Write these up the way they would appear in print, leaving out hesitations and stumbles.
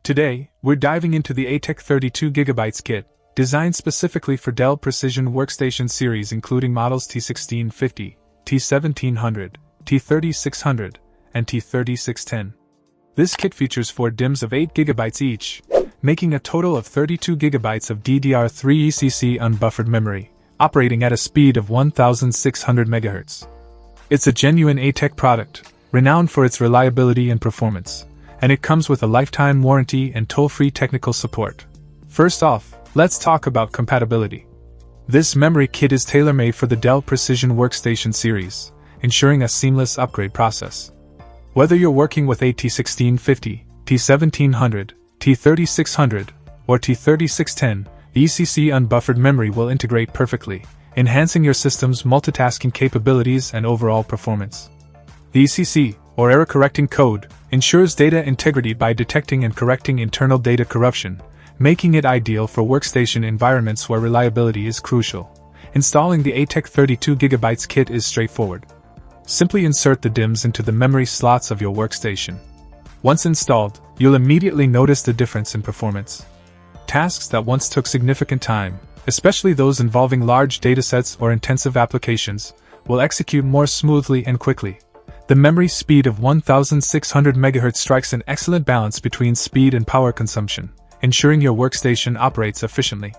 Today, we're diving into the ATEC 32GB kit, designed specifically for Dell Precision Workstation series including models T1650, T1700, T3600, and T3610. This kit features 4 DIMMs of 8GB each, making a total of 32GB of DDR3 ECC unbuffered memory, operating at a speed of 1600 MHz. It's a genuine ATEC product, renowned for its reliability and performance, and it comes with a lifetime warranty and toll-free technical support. First off, let's talk about compatibility. This memory kit is tailor-made for the Dell Precision Workstation series, ensuring a seamless upgrade process. Whether you're working with a T1650, T1700, T3600, or T3610, the ECC unbuffered memory will integrate perfectly, enhancing your system's multitasking capabilities and overall performance. The ECC, or error-correcting code, ensures data integrity by detecting and correcting internal data corruption, making it ideal for workstation environments where reliability is crucial. Installing the ATEC 32GB kit is straightforward. Simply insert the DIMMs into the memory slots of your workstation. Once installed, you'll immediately notice the difference in performance. Tasks that once took significant time, especially those involving large datasets or intensive applications, will execute more smoothly and quickly. The memory speed of 1600 MHz strikes an excellent balance between speed and power consumption, ensuring your workstation operates efficiently.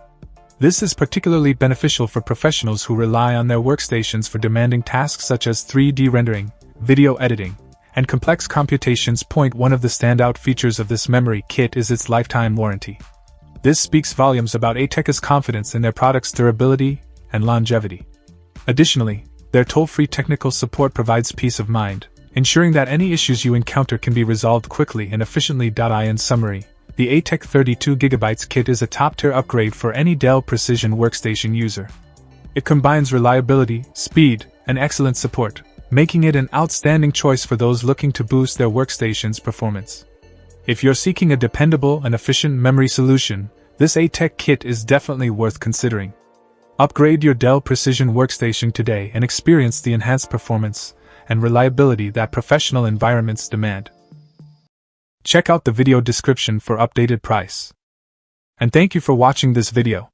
This is particularly beneficial for professionals who rely on their workstations for demanding tasks such as 3D rendering, video editing, and complex computations. One of the standout features of this memory kit is its lifetime warranty. This speaks volumes about ATEC's confidence in their product's durability and longevity. Additionally, their toll-free technical support provides peace of mind, ensuring that any issues you encounter can be resolved quickly and efficiently. In summary, the ATEC 32GB kit is a top-tier upgrade for any Dell Precision Workstation user. It combines reliability, speed, and excellent support, making it an outstanding choice for those looking to boost their workstation's performance. If you're seeking a dependable and efficient memory solution, this ATEC kit is definitely worth considering. Upgrade your Dell Precision Workstation today and experience the enhanced performance and reliability that professional environments demand. Check out the video description for updated price. And thank you for watching this video.